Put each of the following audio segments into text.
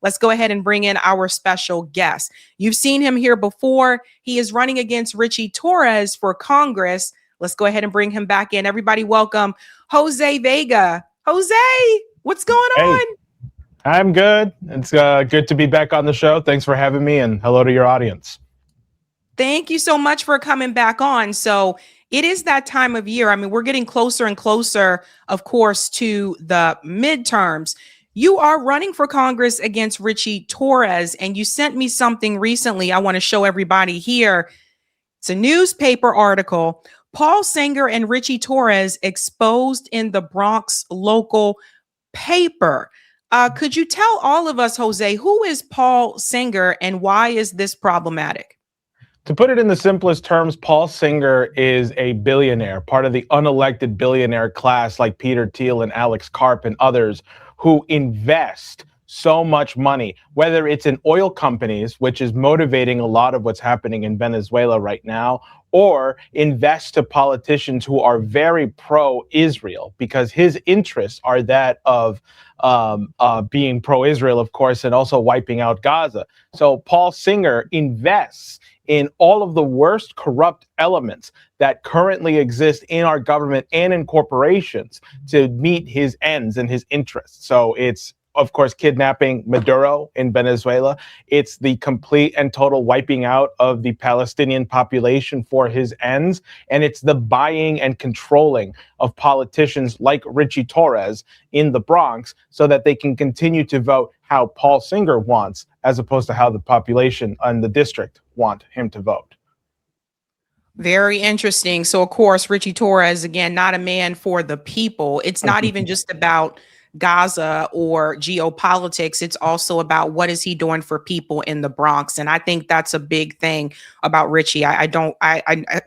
let's go ahead and bring in our special guest. You've seen him here before. He is running against Ritchie Torres for Congress. Let's go ahead and bring him back in. Everybody welcome Jose Vega. Jose, what's going on? I'm good. It's good to be back on the show. Thanks for having me, and hello to your audience. Thank you so much for coming back on. So it is that time of year. I mean, we're getting closer and closer, of course, to the midterms. You are running for Congress against Ritchie Torres, and you sent me something recently I want to show everybody here. It's a newspaper article. Paul Singer and Ritchie Torres exposed in the Bronx local paper. Could you tell all of us, Jose, who is Paul Singer and why is this problematic? To put it in the simplest terms, Paul Singer is a billionaire, part of the unelected billionaire class like Peter Thiel and Alex Karp and others who invest so much money, whether it's in oil companies, which is motivating a lot of what's happening in Venezuela right now, or invest to politicians who are very pro-Israel, because his interests are that of being pro-Israel, of course, and also wiping out Gaza. So Paul Singer invests in all of the worst corrupt elements that currently exist in our government and in corporations to meet his ends and his interests. So it's, of course, kidnapping Maduro in Venezuela. It's the complete and total wiping out of the Palestinian population for his ends. And it's the buying and controlling of politicians like Ritchie Torres in the Bronx so that they can continue to vote how Paul Singer wants, as opposed to how the population and the district want him to vote. Very interesting. So, of course, Ritchie Torres, again, not a man for the people. It's not even just about Gaza or geopolitics. It's also about what is he doing for people in the Bronx. And I think that's a big thing about Ritchie. I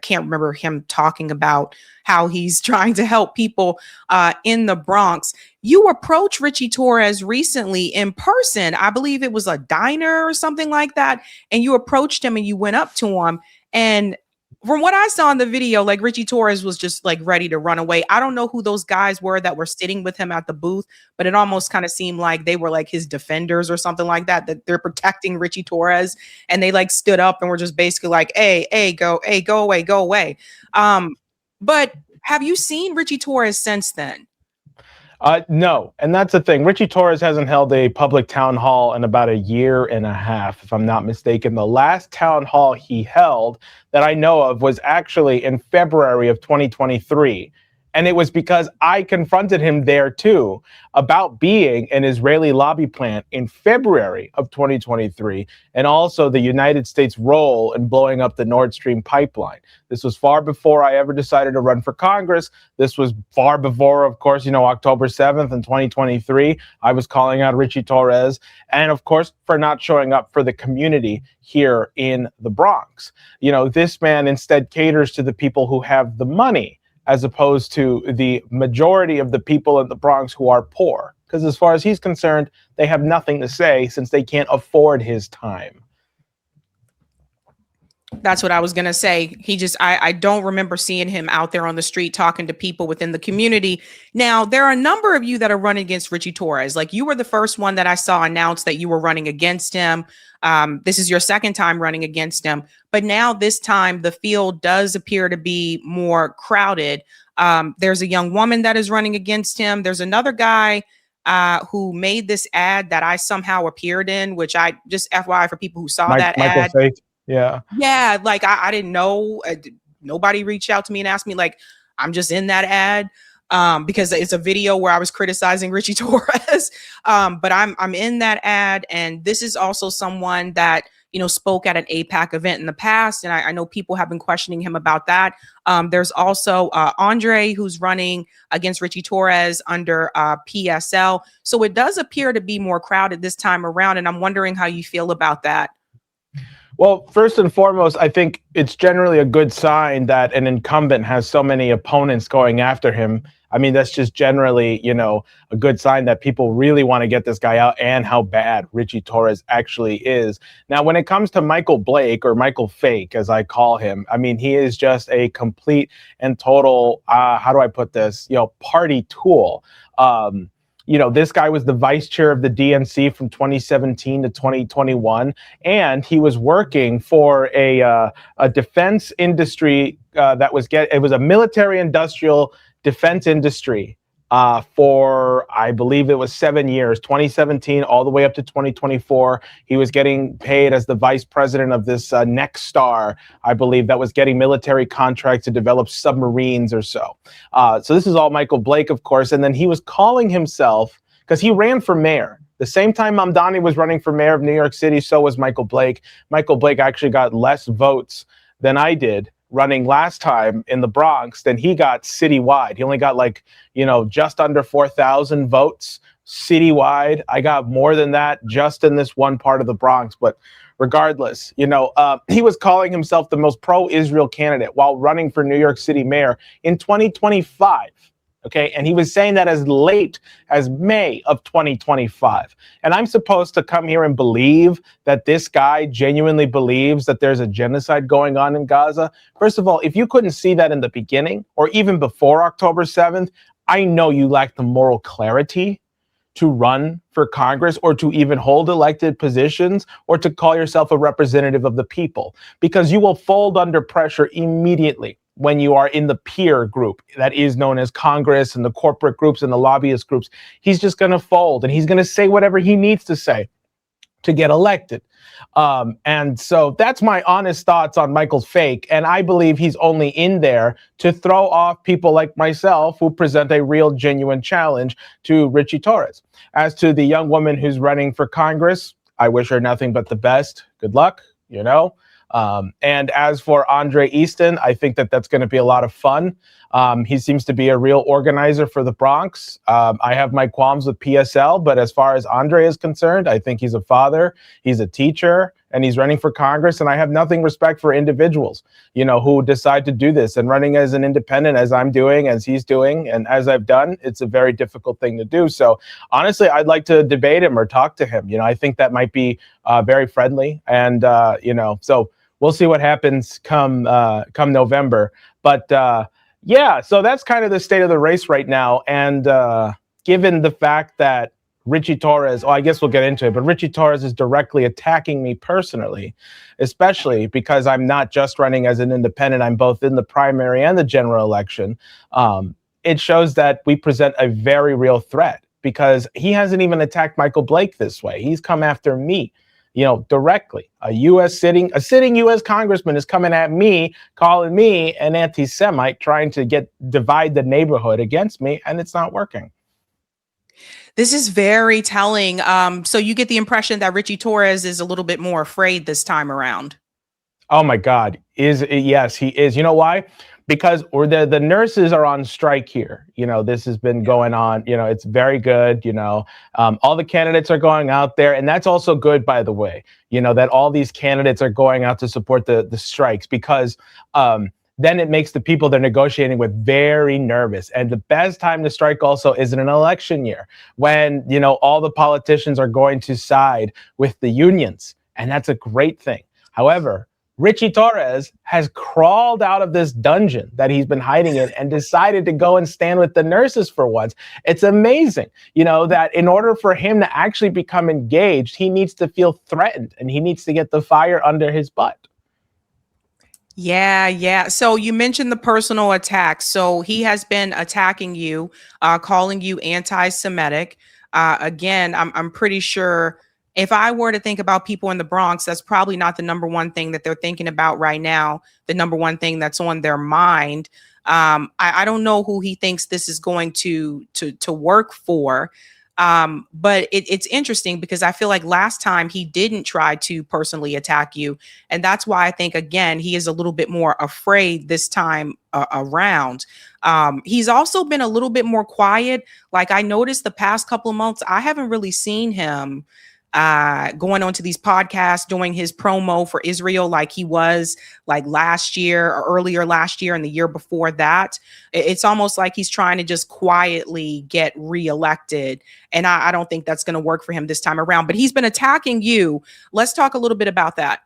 can't remember him talking about how he's trying to help people in the Bronx. You approached Ritchie Torres recently in person. I believe it was a diner or something like that. And you approached him and you went up to him. And from what I saw in the video, like Ritchie Torres was just like ready to run away. I don't know who those guys were that were sitting with him at the booth, but it almost kind of seemed like they were like his defenders or something like that, that they're protecting Ritchie Torres. And they like stood up and were just basically like, hey, go away, go away. But have you seen Ritchie Torres since then? No, and that's the thing. Ritchie Torres hasn't held a public town hall in about a year and a half, if I'm not mistaken. The last town hall he held that I know of was actually in February of 2023. And it was because I confronted him there, too, about being an Israeli lobby plant in February of 2023, and also the United States' role in blowing up the Nord Stream pipeline. This was far before I ever decided to run for Congress. This was far before, of course, October 7th in 2023, I was calling out Ritchie Torres, and of course, for not showing up for the community here in the Bronx. This man instead caters to the people who have the money, as opposed to the majority of the people in the Bronx who are poor. Because as far as he's concerned, they have nothing to say since they can't afford his time. That's what I was going to say. I don't remember seeing him out there on the street talking to people within the community. Now, there are a number of you that are running against Ritchie Torres. Like, you were the first one that I saw announce that you were running against him. This is your second time running against him. But now this time the field does appear to be more crowded. There's a young woman that is running against him. There's another guy who made this ad that I somehow appeared in, which I just FYI for people who saw that Michael ad. Fate. Yeah. Yeah. Like I didn't know. Nobody reached out to me and asked me, like, I'm just in that ad. Because it's a video where I was criticizing Ritchie Torres. But I'm in that ad. And this is also someone that, spoke at an APAC event in the past. And I know people have been questioning him about that. There's also Andre, who's running against Ritchie Torres under PSL. So it does appear to be more crowded this time around. And I'm wondering how you feel about that. Well, first and foremost, I think it's generally a good sign that an incumbent has so many opponents going after him. I mean, that's just generally, a good sign that people really want to get this guy out and how bad Ritchie Torres actually is. Now, when it comes to Michael Blake, or Michael Fake, as I call him, I mean, he is just a complete and total, how do I put this, party tool. This guy was the vice chair of the DNC from 2017 to 2021, and he was working for a defense industry it was a military industrial defense industry for, I believe it was 7 years, 2017 all the way up to 2024. He was getting paid as the vice president of this Next Star, I believe, that was getting military contracts to develop submarines or so. So this is all Michael Blake, of course. And then he was calling himself, because he ran for mayor. The same time Mamdani was running for mayor of New York City, so was Michael Blake. Michael Blake actually got less votes than I did running last time in the Bronx than he got citywide. He only got just under 4,000 votes citywide. I got more than that just in this one part of the Bronx. But regardless, he was calling himself the most pro-Israel candidate while running for New York City mayor in 2025. Okay, and he was saying that as late as May of 2025. And I'm supposed to come here and believe that this guy genuinely believes that there's a genocide going on in Gaza? First of all, if you couldn't see that in the beginning or even before October 7th, I know you lack the moral clarity to run for Congress or to even hold elected positions or to call yourself a representative of the people, because you will fold under pressure immediately when you are in the peer group that is known as Congress and the corporate groups and the lobbyist groups. He's just going to fold and he's going to say whatever he needs to say to get elected. And so that's my honest thoughts on Michael's fake. And I believe he's only in there to throw off people like myself who present a real, genuine challenge to Ritchie Torres. As to the young woman who's running for Congress, I wish her nothing but the best. Good luck, And as for Andre Easton, I think that that's going to be a lot of fun. He seems to be a real organizer for the Bronx. I have my qualms with PSL, but as far as Andre is concerned, I think he's a father, he's a teacher, and he's running for Congress. And I have nothing respect for individuals, who decide to do this. And running as an independent, as I'm doing, as he's doing, and as I've done, it's a very difficult thing to do. So honestly, I'd like to debate him or talk to him. I think that might be very friendly. And, so we'll see what happens come November. But so that's kind of the state of the race right now. And given the fact that Ritchie Torres, I guess we'll get into it, but Ritchie Torres is directly attacking me personally, especially because I'm not just running as an independent. I'm both in the primary and the general election. It shows that we present a very real threat, because he hasn't even attacked Michael Blake this way. He's come after me, directly. A sitting U.S. congressman is coming at me, calling me an anti-Semite, trying to divide the neighborhood against me, and it's not working. This is very telling. So you get the impression that Ritchie Torres is a little bit more afraid this time around. Oh my God. Yes, he is. You know why? Because the nurses are on strike here. This has been going on. It's very good. All the candidates are going out there. And that's also good, by the way, that all these candidates are going out to support the strikes, because then it makes the people they're negotiating with very nervous. And the best time to strike also is in an election year, when, all the politicians are going to side with the unions. And that's a great thing. However, Ritchie Torres has crawled out of this dungeon that he's been hiding in and decided to go and stand with the nurses for once. It's amazing, that in order for him to actually become engaged, he needs to feel threatened and he needs to get the fire under his butt. Yeah. So you mentioned the personal attacks. So he has been attacking you, calling you anti-Semitic. Again, I'm pretty sure if I were to think about people in the Bronx, that's probably not the number one thing that they're thinking about right now, the number one thing that's on their mind. I don't know who he thinks this is going to work for. But it's interesting because I feel like last time he didn't try to personally attack you. And that's why I think, again, he is a little bit more afraid this time around. He's also been a little bit more quiet. Like I noticed the past couple of months, I haven't really seen him going on to these podcasts, doing his promo for Israel like he was like last year or earlier last year and the year before that. It's almost like he's trying to just quietly get reelected. And I don't think that's going to work for him this time around. But he's been attacking you. Let's talk a little bit about that.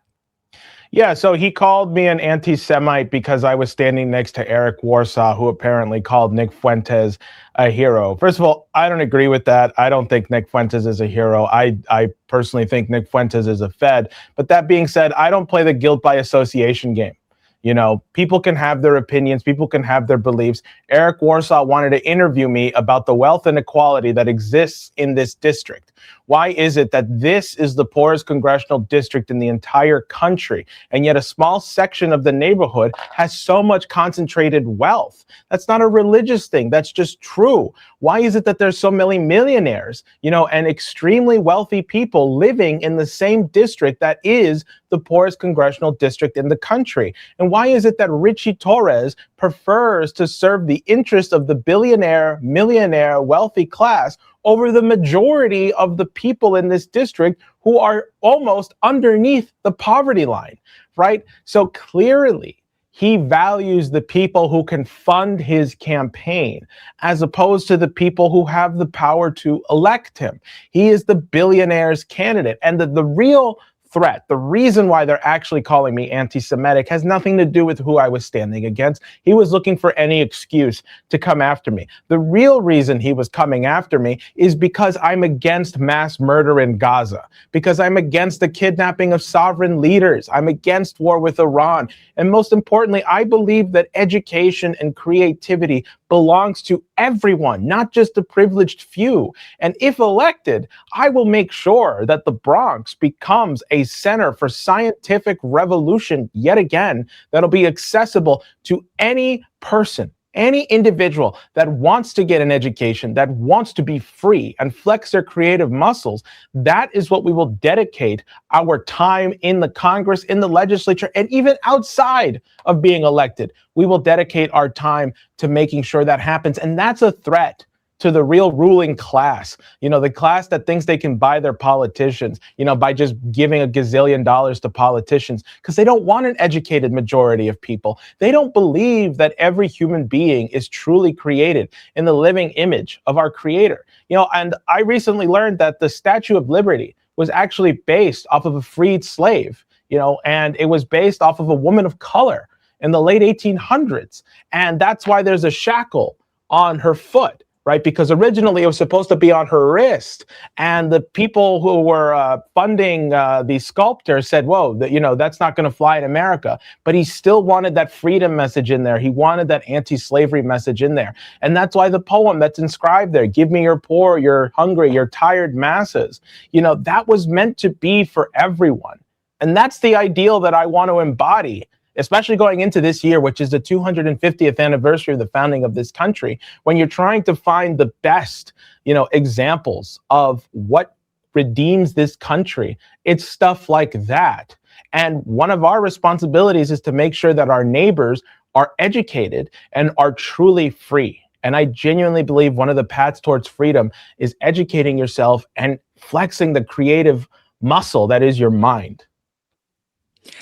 Yeah, so he called me an anti-Semite because I was standing next to Eric Warsaw, who apparently called Nick Fuentes a hero. First of all, I don't agree with that. I don't think Nick Fuentes is a hero. I personally think Nick Fuentes is a Fed. But that being said, I don't play the guilt by association game. You know, people can have their opinions, people can have their beliefs. Eric Warsaw wanted to interview me about the wealth inequality that exists in this district. Why is it that this is the poorest congressional district in the entire country, and yet a small section of the neighborhood has so much concentrated wealth? That's not a religious thing. That's just true. Why is it that there's so many millionaires, you know, and extremely wealthy people living in the same district that is the poorest congressional district in the country? And why is it that Ritchie Torres prefers to serve the interest of the billionaire, millionaire, wealthy class over the majority of the people in this district who are almost underneath the poverty line, right? So clearly, he values the people who can fund his campaign as opposed to the people who have the power to elect him. He is the billionaire's candidate. And the real threat, the reason why they're actually calling me anti-Semitic, has nothing to do with who I was standing against. He was looking for any excuse to come after me. The real reason he was coming after me is because I'm against mass murder in Gaza, because I'm against the kidnapping of sovereign leaders. I'm against war with Iran. And most importantly, I believe that education and creativity belongs to everyone, not just the privileged few. And if elected, I will make sure that the Bronx becomes a center for scientific revolution yet again that'll be accessible to any person, any individual that wants to get an education, that wants to be free and flex their creative muscles. That is what we will dedicate our time in the Congress, in the legislature, and even outside of being elected. We will dedicate our time to making sure that happens. And that's a threat to the real ruling class, you know, the class that thinks they can buy their politicians, you know, by just giving $1 gazillion to politicians, because they don't want an educated majority of people. They don't believe that every human being is truly created in the living image of our creator. You know, and I recently learned that the Statue of Liberty was actually based off of a freed slave, you know, and it was based off of a woman of color in the late 1800s. And that's why there's a shackle on her foot, right? Because originally it was supposed to be on her wrist. And the people who were funding the sculptor said, whoa, you know, that's not going to fly in America. But he still wanted that freedom message in there. He wanted that anti-slavery message in there. And that's why the poem that's inscribed there, give me your poor, your hungry, your tired masses, you know, that was meant to be for everyone. And that's the ideal that I want to embody, especially going into this year, which is the 250th anniversary of the founding of this country, when you're trying to find the best, you know, examples of what redeems this country. It's stuff like that. And one of our responsibilities is to make sure that our neighbors are educated and are truly free. And I genuinely believe one of the paths towards freedom is educating yourself and flexing the creative muscle that is your mind.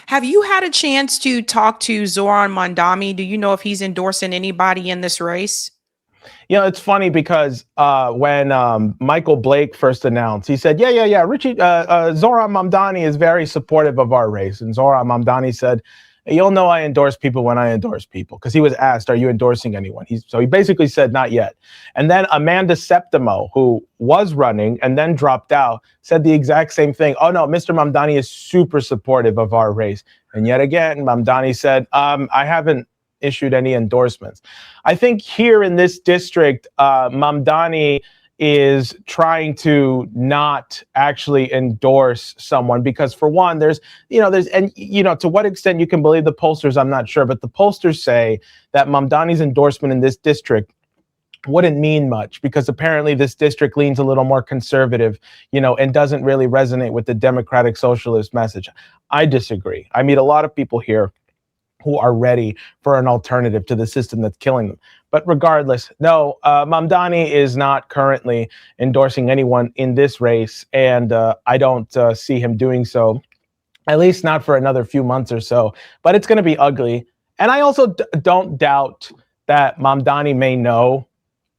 Have you had a chance to talk to Zoran Mondami? Do you know if he's endorsing anybody in this race? You know, it's funny because when Michael Blake first announced, he said, yeah, Richie, Zoran Mamdani is very supportive of our race. And Zoran Mamdani said, you'll know I endorse people when I endorse people, because he was asked, are you endorsing anyone? So he basically said, not yet. And then Amanda Septimo, who was running and then dropped out, said the exact same thing. Oh, no, Mr. Mamdani is super supportive of our race. And yet again, Mamdani said, I haven't issued any endorsements. I think here in this district, Mamdani is trying to not actually endorse someone because, for one, there's, and, to what extent you can believe the pollsters, I'm not sure, but the pollsters say that Mamdani's endorsement in this district wouldn't mean much because apparently this district leans a little more conservative, and doesn't really resonate with the democratic socialist message. I disagree. I meet a lot of people here who are ready for an alternative to the system that's killing them. But regardless, no, Mamdani is not currently endorsing anyone in this race, and I don't see him doing so, at least not for another few months or so. But it's going to be ugly. And I also don't doubt that Mamdani may know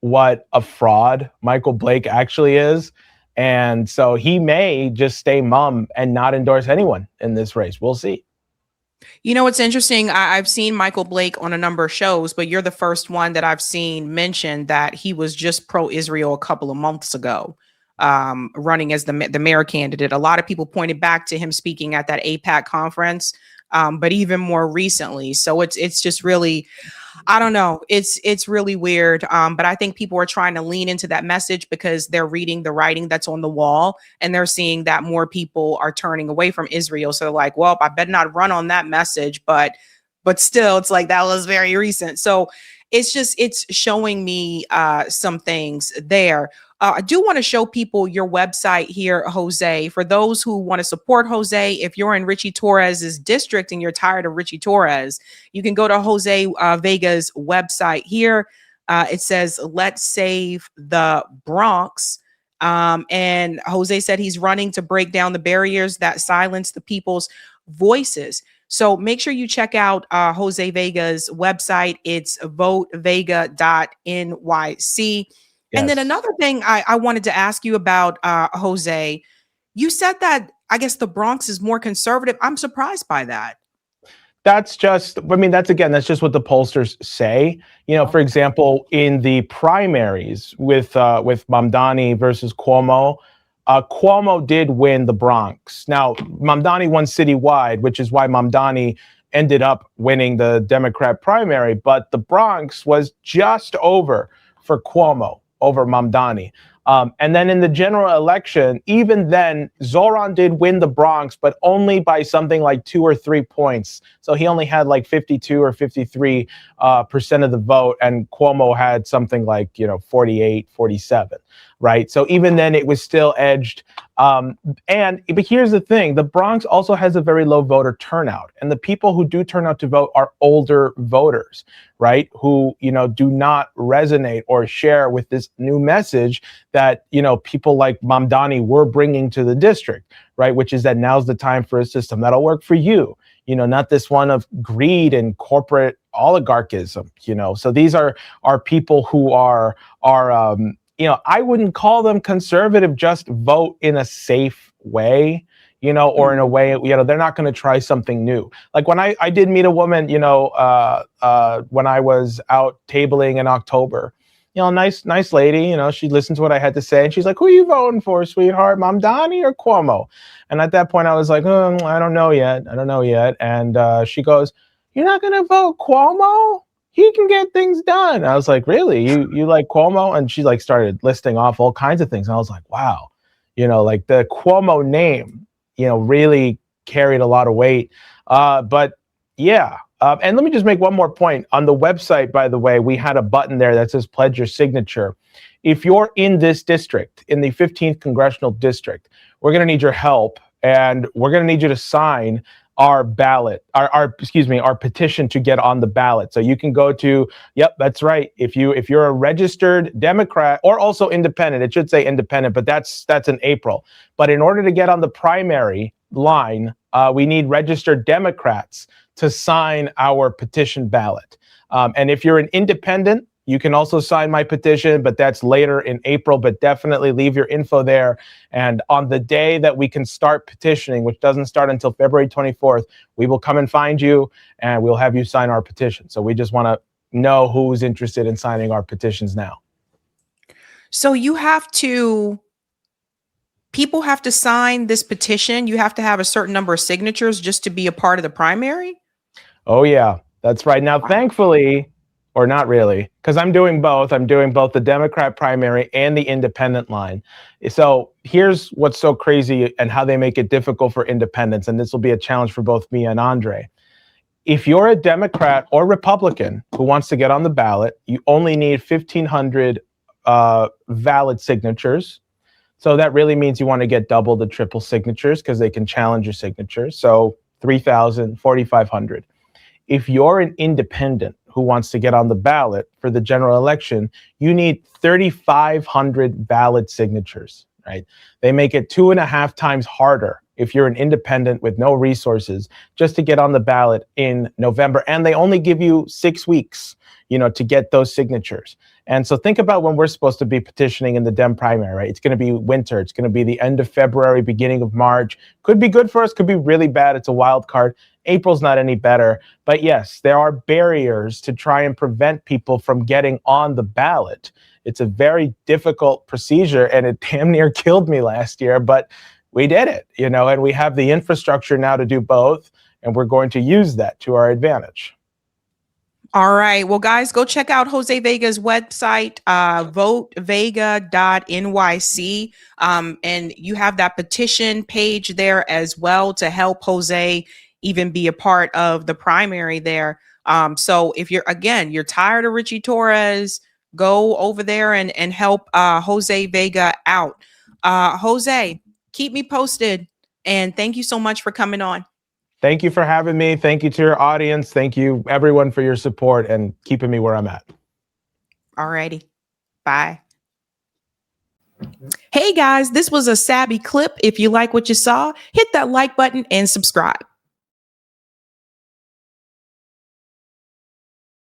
what a fraud Michael Blake actually is. And so he may just stay mum and not endorse anyone in this race. We'll see. You know, it's interesting. I've seen Michael Blake on a number of shows, but you're the first one that I've seen mention that he was just pro-Israel a couple of months ago, running as the mayor candidate. A lot of people pointed back to him speaking at that APAC conference, but even more recently. So it's just really, I don't know. It's really weird. But I think people are trying to lean into that message because they're reading the writing that's on the wall and they're seeing that more people are turning away from Israel. So they're like, well, I better not run on that message, but still it's like that was very recent. So it's showing me some things there. I do want to show people your website here, Jose, for those who want to support Jose. If you're in Richie Torres's district and you're tired of Richie Torres, you can go to Jose Vega's website here. It says, let's save the Bronx. And Jose said he's running to break down the barriers that silence the people's voices. So make sure you check out Jose Vega's website. It's votevega.nyc. And then another thing I wanted to ask you about, Jose, you said that I guess the Bronx is more conservative. I'm surprised by that. That's just, I mean, that's just what the pollsters say. You know, for example, in the primaries with Mamdani versus Cuomo, Cuomo did win the Bronx. Now, Mamdani won citywide, which is why Mamdani ended up winning the Democrat primary. But the Bronx was just over for Cuomo over Mamdani. And then in the general election, even then, Zoran did win the Bronx, but only by something like 2 or 3 points. So he only had like 52 or 53% of the vote, and Cuomo had something like, 48, 47, right? So even then, it was still edged. But here's the thing: the Bronx also has a very low voter turnout, and the people who do turn out to vote are older voters, right? Who do not resonate or share with this new message that people like Mamdani were bringing to the district, right? Which is that now's the time for a system that'll work for you, not this one of greed and corporate oligarchism. So these are people who are I wouldn't call them conservative, just vote in a safe way, or in a way, they're not going to try something new. Like when I did meet a woman, when I was out tabling in October, nice lady, she listened to what I had to say and she's like, who are you voting for, sweetheart, Mamdani or Cuomo? And at that point I was like, I don't know yet. And she goes, you're not going to vote Cuomo? He can get things done. I was like, really? You like Cuomo? And she like started listing off all kinds of things. And I was like, wow, like the Cuomo name, really carried a lot of weight. But yeah. And let me just make one more point. On the website, by the way, we had a button there that says pledge your signature. If you're in this district, in the 15th congressional district, we're going to need your help, and we're going to need you to sign our ballot, our petition to get on the ballot. So you can go to, yep, that's right. If you're a registered Democrat or also independent, it should say independent, but that's in April. But in order to get on the primary line, we need registered Democrats to sign our petition ballot. And if you're an independent, you can also sign my petition, but that's later in April. But definitely leave your info there. And on the day that we can start petitioning, which doesn't start until February 24th, we will come and find you and we'll have you sign our petition. So we just want to know who's interested in signing our petitions now. So people have to sign this petition. You have to have a certain number of signatures just to be a part of the primary? Oh, yeah, that's right. Now, thankfully, or not really, because I'm doing both. I'm doing both the Democrat primary and the independent line. So here's what's so crazy and how they make it difficult for independents. And this will be a challenge for both me and Andre. If you're a Democrat or Republican who wants to get on the ballot, you only need 1,500 valid signatures. So that really means you want to get double the triple signatures because they can challenge your signatures. So 3,000, 4,500. If you're an independent who wants to get on the ballot for the general election, you need 3,500 valid signatures, right? They make it 2.5 times harder if you're an independent with no resources, just to get on the ballot in November. And they only give you 6 weeks, to get those signatures. And so think about when we're supposed to be petitioning in the Dem primary, right? It's going to be winter. It's going to be the end of February, beginning of March. Could be good for us, could be really bad. It's a wild card. April's not any better. But yes, there are barriers to try and prevent people from getting on the ballot. It's a very difficult procedure, and it damn near killed me last year, but we did it, and we have the infrastructure now to do both, and we're going to use that to our advantage. All right. Well, guys, go check out Jose Vega's website, votevega.nyc. And you have that petition page there as well to help Jose even be a part of the primary there. So if you're tired of Richie Torres, go over there and help Jose Vega out. Jose, keep me posted. And thank you so much for coming on. Thank you for having me. Thank you to your audience. Thank you, everyone, for your support and keeping me where I'm at. All righty. Bye. Hey, guys, this was a Sabby clip. If you like what you saw, hit that like button and subscribe.